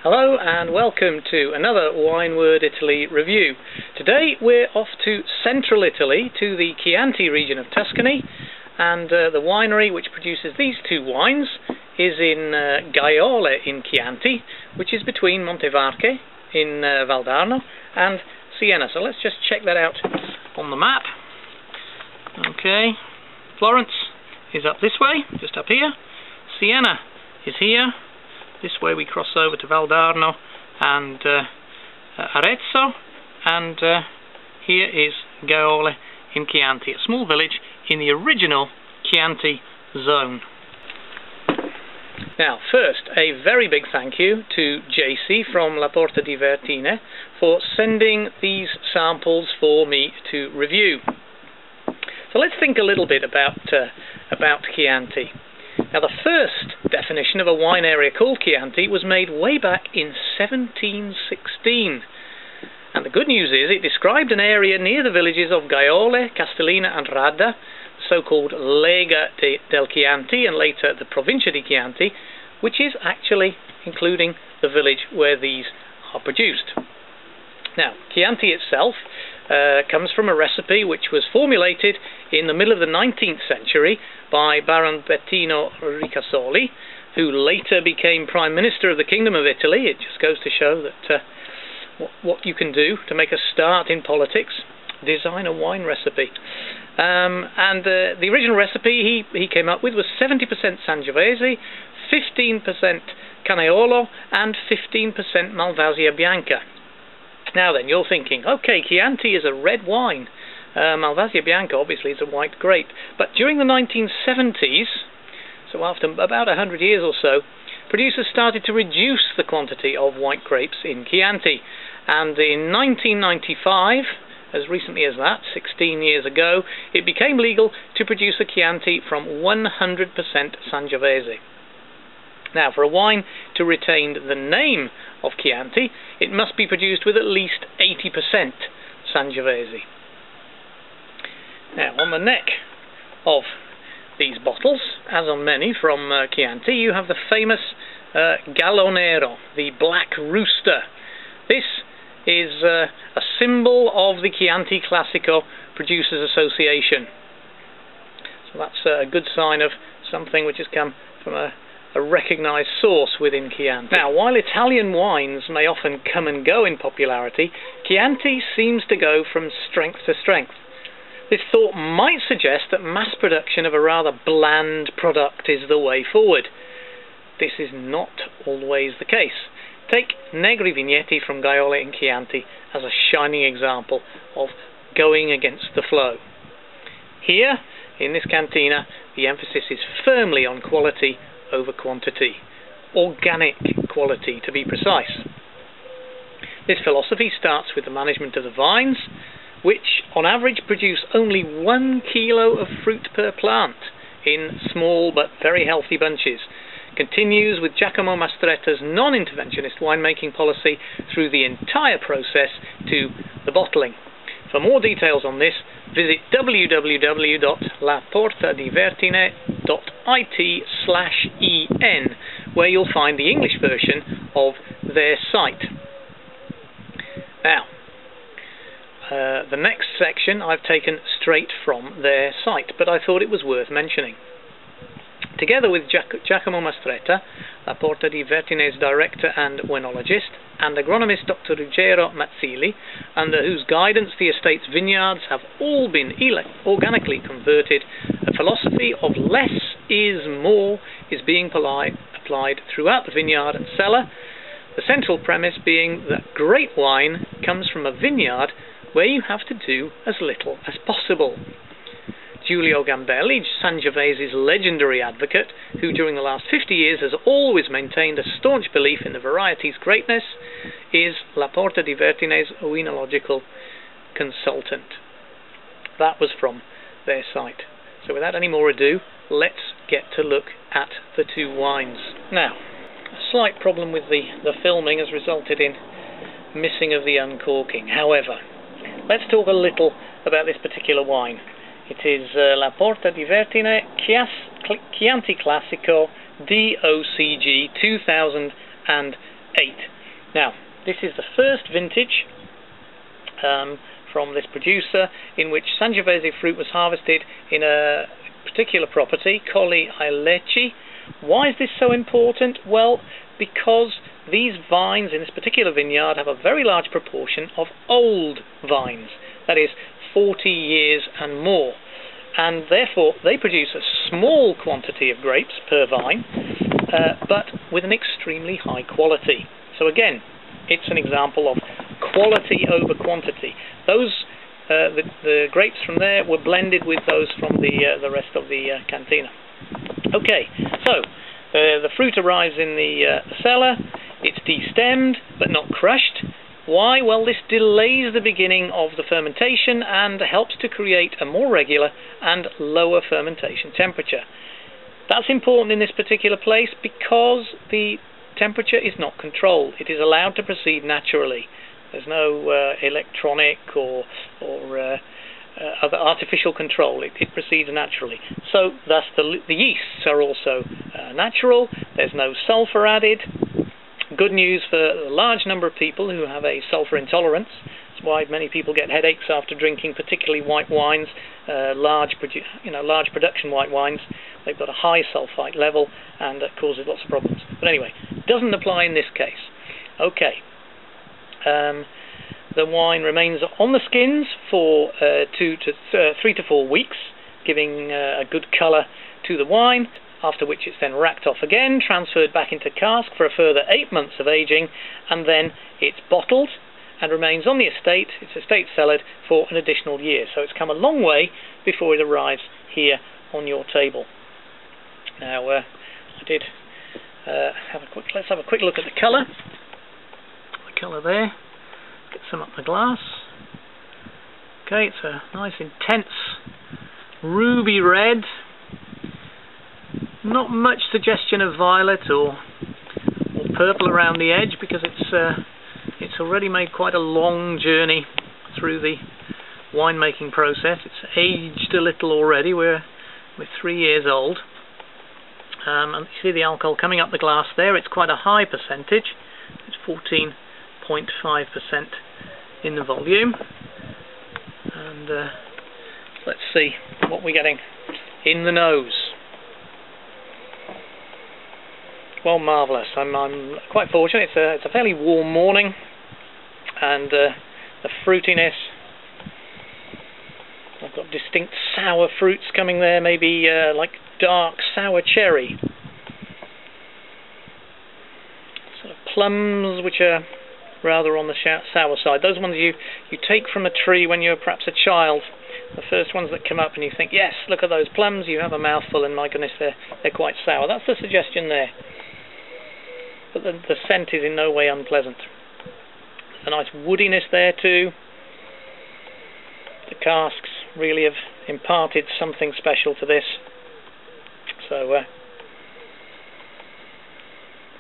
Hello and welcome to another Wineword Italy review. Today we're off to central Italy, to the Chianti region of Tuscany, and the winery which produces these two wines is in Gaiole in Chianti, which is between Montevarchi in Valdarno and Siena. So let's just check that out on the map. Okay, Florence is up this way, just up here. Siena is here. This way we cross over to Valdarno and Arezzo, and here is Gaiole in Chianti, a small village in the original Chianti zone. Now, first, a very big thank you to JC from La Porta di Vertine for sending these samples for me to review. So let's think a little bit about Chianti. Now, the first definition of a wine area called Chianti was made way back in 1716. And the good news is it described an area near the villages of Gaiole, Castellina and Radda, so-called Lega del Chianti, and later the Provincia di Chianti, which is actually including the village where these are produced. Now, Chianti itself comes from a recipe which was formulated in the middle of the 19th century by Baron Bettino Ricasoli, who later became Prime Minister of the Kingdom of Italy. It just goes to show that what you can do to make a start in politics. Design a wine recipe. And the original recipe he came up with was 70% Sangiovese, 15% Canaiolo, and 15% Malvasia Bianca. Now then, you're thinking, okay, Chianti is a red wine. Malvasia Bianca obviously is a white grape. But during the 1970s, so after about 100 years or so, producers started to reduce the quantity of white grapes in Chianti. And in 1995, as recently as that, 16 years ago, it became legal to produce a Chianti from 100% Sangiovese. Now, for a wine to retain the name of Chianti, it must be produced with at least 80% Sangiovese. Now, on the neck of these bottles, as on many from Chianti, you have the famous Gallo Nero, the black rooster. This is a symbol of the Chianti Classico Producers Association. So that's a good sign of something which has come from a recognised source within Chianti. Now, while Italian wines may often come and go in popularity, Chianti seems to go from strength to strength. This thought might suggest that mass production of a rather bland product is the way forward. This is not always the case. Take Negri Vigneti from Gaiole in Chianti as a shining example of going against the flow. Here, in this cantina, the emphasis is firmly on quality over quantity. Organic quality, to be precise. This philosophy starts with the management of the vines, which on average produce only 1 kilo of fruit per plant in small but very healthy bunches. Continues with Giacomo Mastretta's non-interventionist winemaking policy through the entire process to the bottling. For more details on this, visit www.laportadivertine.it/en, where you'll find the English version of their site. Now, the next section I've taken straight from their site, but I thought it was worth mentioning. Together with Giacomo Mastretta, La Porta di Vertine's director and wenologist, and agronomist Dr. Ruggero Mazzilli, under whose guidance the estate's vineyards have all been organically converted, a philosophy of less is more is being applied throughout the vineyard and cellar, the central premise being that great wine comes from a vineyard where you have to do as little as possible. Giulio Gambelli, Sangiovese's legendary advocate, who during the last 50 years has always maintained a staunch belief in the variety's greatness, is La Porta di Vertine's oenological consultant. That was from their site. So without any more ado, let's get to look at the two wines. Now, a slight problem with the filming has resulted in missing of the uncorking. However, let's talk a little about this particular wine. It is La Porta di Vertine Chianti Classico DOCG 2008. Now, this is the first vintage from this producer in which Sangiovese fruit was harvested in a particular property, Colli ai Lecci. Why is this so important? Well, because these vines in this particular vineyard have a very large proportion of old vines, that is 40 years and more, and therefore they produce a small quantity of grapes per vine, but with an extremely high quality. So again, it's an example of quality over quantity. Those the grapes from there were blended with those from the rest of the cantina. Okay, so the fruit arrives in the cellar. It's destemmed but not crushed. Why? Well, this delays the beginning of the fermentation and helps to create a more regular and lower fermentation temperature. That's important in this particular place because the temperature is not controlled. It is allowed to proceed naturally. There's no electronic or other artificial control. It proceeds naturally. So thus the yeasts are also natural. There's no sulfur added. Good news for a large number of people who have a sulfur intolerance. That's why many people get headaches after drinking particularly white wines, large production white wines. They've got a high sulfite level and it causes lots of problems. But anyway, doesn't apply in this case. Okay. The wine remains on the skins for 3 to 4 weeks, giving a good colour to the wine, after which it's then racked off again, transferred back into cask for a further 8 months of aging, and then it's bottled and remains on the estate. It's estate cellared for an additional year. So it's come a long way before it arrives here on your table. Now, I did let's have a quick look at the colour. The colour there. Get some up the glass. Okay, it's a nice intense ruby red. Not much suggestion of violet or purple around the edge because it's already made quite a long journey through the winemaking process. It's aged a little already. We're 3 years old. And you see the alcohol coming up the glass there. It's quite a high percentage. It's 14.5% in the volume. And let's see what we're getting in the nose. Well, marvellous. I'm quite fortunate. It's a fairly warm morning, and the fruitiness. I've got distinct sour fruits coming there, maybe like dark sour cherry. Sort of plums, which are rather on the sour side. Those ones you take from a tree when you're perhaps a child. The first ones that come up and you think, yes, look at those plums, you have a mouthful and my goodness, they're quite sour. That's the suggestion there. But the scent is in no way unpleasant. There's a nice woodiness there too. The casks really have imparted something special to this. So,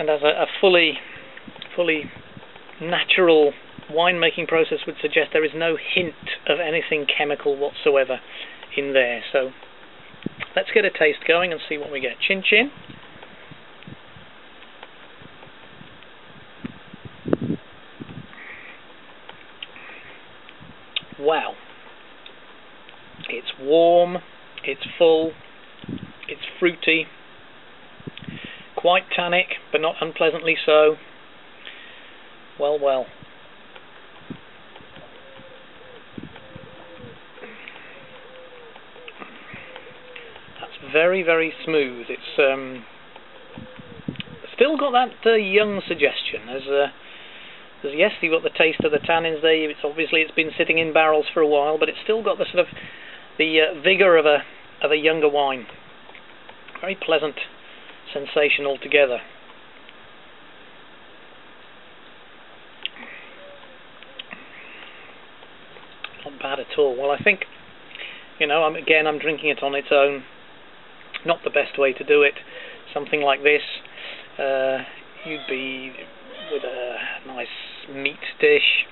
and as a fully natural winemaking process would suggest, there is no hint of anything chemical whatsoever in there. So let's get a taste going and see what we get. Cin-cin. Wow. It's warm, it's full, it's fruity, quite tannic, but not unpleasantly so. Well, well. That's very, very smooth. It's still got that young suggestion. Yes, you've got the taste of the tannins there. It's been sitting in barrels for a while, but it's still got the sort of the vigour of a younger wine. Very pleasant sensation altogether. Not bad at all. Well, I think, I'm drinking it on its own. Not the best way to do it. Something like this, you'd be with a nice meat dish,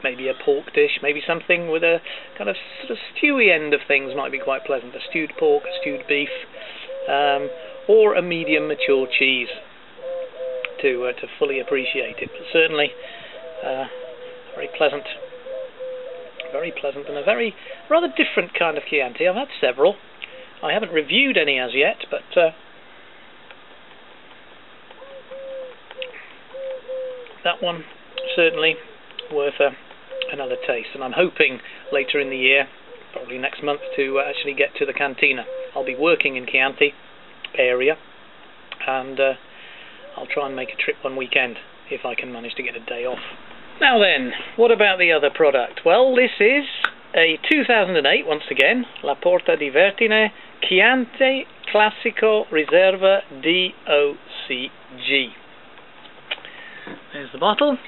maybe a pork dish, maybe something with a kind of sort of stewy end of things might be quite pleasant. A stewed pork, a stewed beef, or a medium mature cheese to fully appreciate it. But certainly very pleasant, and a very rather different kind of Chianti. I've had several. I haven't reviewed any as yet, but that one certainly worth another taste. And I'm hoping later in the year, probably next month, to actually get to the cantina. I'll be working in Chianti area, and I'll try and make a trip one weekend if I can manage to get a day off. Now then, what about the other product? Well, this is a 2008, once again, La Porta di Vertine Chianti Classico Riserva DOCG. There's the bottle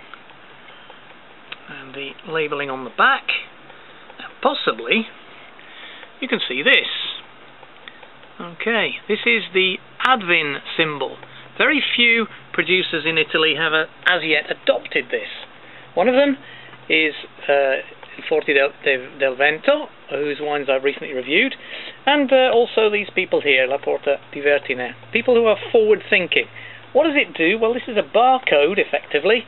and the labelling on the back. And possibly you can see this. Okay, this is the Advin symbol. Very few producers in Italy have as yet adopted this. One of them is Porta del Vento, whose wines I've recently reviewed, and also these people here, La Porta di Vertine, people who are forward-thinking. What does it do? Well, this is a barcode, effectively,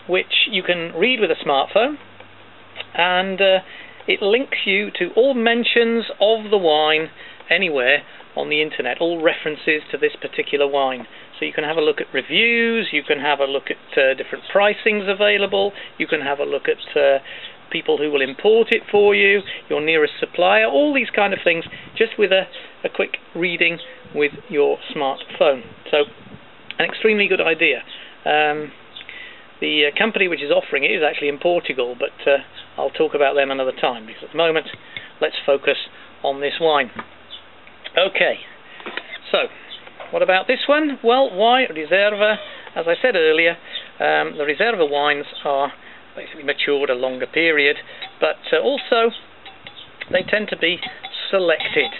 which you can read with a smartphone, and it links you to all mentions of the wine anywhere on the internet, all references to this particular wine. So you can have a look at reviews, you can have a look at different pricings available, you can have a look at people who will import it for you, your nearest supplier, all these kind of things, just with a quick reading with your smartphone. So, an extremely good idea. The company which is offering it is actually in Portugal, but I'll talk about them another time, because at the moment, let's focus on this wine. Okay, so what about this one? Well, why Riserva? As I said earlier, the Riserva wines are basically matured a longer period, but also they tend to be selected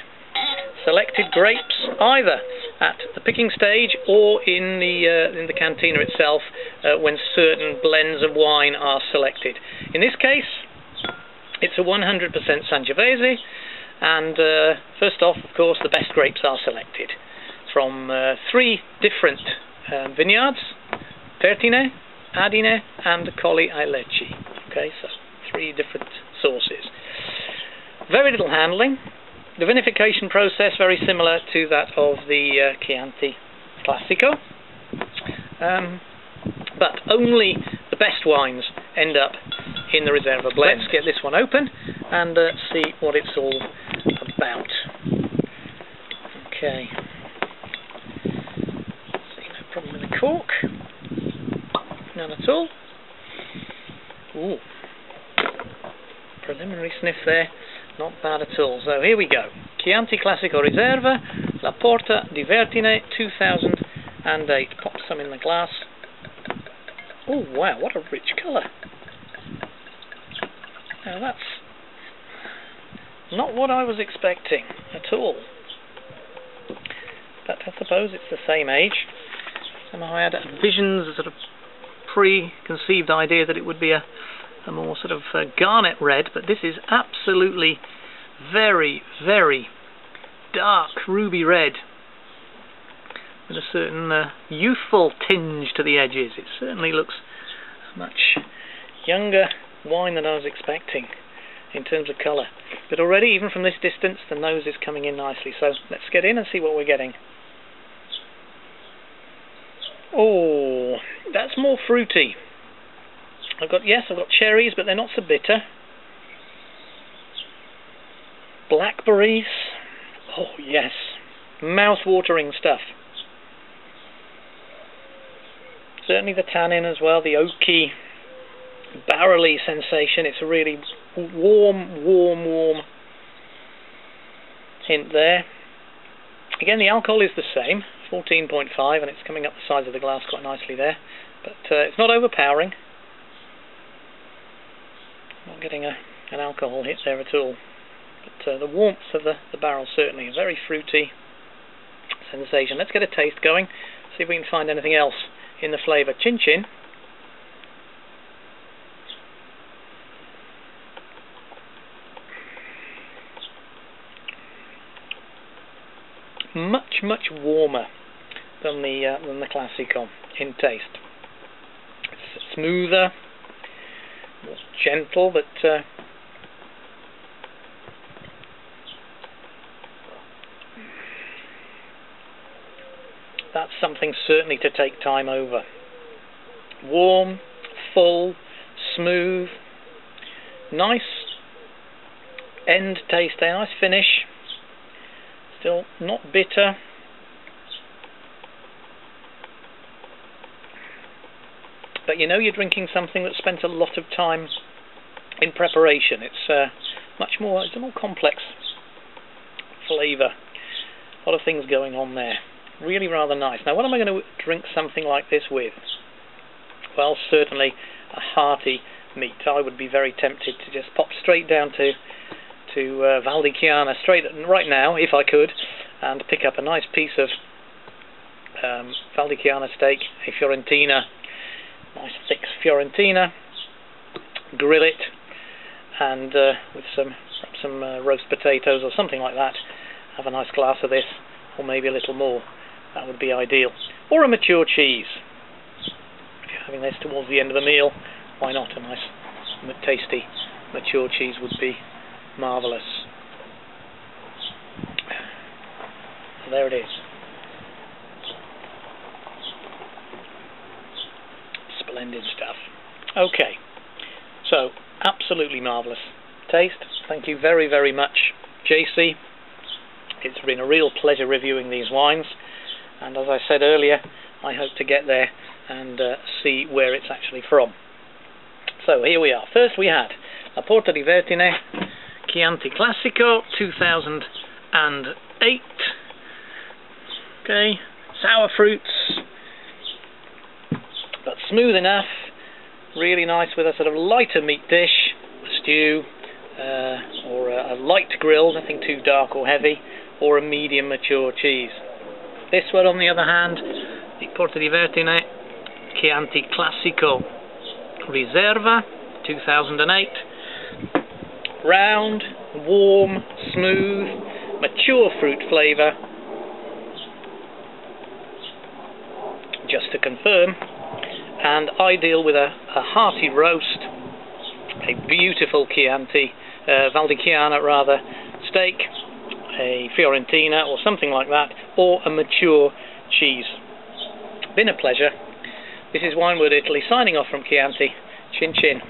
grapes, either at the picking stage or in the cantina itself, when certain blends of wine are selected. In this case, it's a 100% Sangiovese, and first off, of course, the best grapes are selected from 3 different vineyards: Vertine, Adine, and Colli ai Lecci. Okay, so 3 different sources. Very little handling. The vinification process very similar to that of the Chianti Classico, but only the best wines end up in the Riserva blend. Let's get this one open and see what it's all about. Okay. See, no problem with the cork. None at all. Ooh. Preliminary sniff there. Not bad at all. So here we go. Chianti Classico Riserva, La Porta di Vertine, 2008. Pop some in the glass. Oh wow, what a rich colour. Now that's not what I was expecting at all. But I suppose it's the same age. Somehow I had visions, a sort of preconceived idea that it would be a more sort of garnet red, but this is absolutely very, very dark ruby red with a certain youthful tinge to the edges. It certainly looks a much younger wine than I was expecting in terms of colour. But already, even from this distance, the nose is coming in nicely. So let's get in and see what we're getting. Oh, that's more fruity. I've got cherries, but they're not so bitter. Blackberries. Oh yes, mouth-watering stuff. Certainly the tannin as well, the oaky, barrel-y sensation. It's a really warm hint there. Again, the alcohol is the same, 14.5, and it's coming up the sides of the glass quite nicely there. But it's not overpowering. Not getting an alcohol hit there at all. But the warmth of the barrel certainly, a very fruity sensation. Let's get a taste going, see if we can find anything else in the flavour. Cin-cin. Much warmer than the Classico in taste. It's smoother, more gentle, but that's something certainly to take time over. Warm, full, smooth, nice end taste there, nice finish, still not bitter. But you know you're drinking something that spent a lot of time in preparation. It's it's a more complex flavour. A lot of things going on there. Really rather nice. Now what am I going to drink something like this with? Well, certainly a hearty meat. I would be very tempted to just pop straight down to Val di Chiana right now, if I could, and pick up a nice piece of Val di Chiana steak, a Fiorentina, nice thick Fiorentina, grill it, and with some roast potatoes or something like that, have a nice glass of this, or maybe a little more. That would be ideal. Or a mature cheese. If you're having this towards the end of the meal, why not? A nice, tasty mature cheese would be marvellous. So there it is. Splendid stuff. Okay, so absolutely marvellous taste. Thank you very, very much, JC. It's been a real pleasure reviewing these wines, and as I said earlier, I hope to get there and see where it's actually from. So here we are. First we had La Porta di Vertine Chianti Classico 2008. Okay, sour fruits, but smooth enough, really nice, with a sort of lighter meat dish, a stew, or a light grill, nothing too dark or heavy, or a medium mature cheese. This one, on the other hand, the Porta di Vertine Chianti Classico Riserva 2008. Round, warm, smooth, mature fruit flavour. Just to confirm, and ideal with a hearty roast, a beautiful Chianti, Val di Chiana rather, steak, a Fiorentina or something like that, or a mature cheese. Been a pleasure. This is Wineword Italy signing off from Chianti. Cin-cin.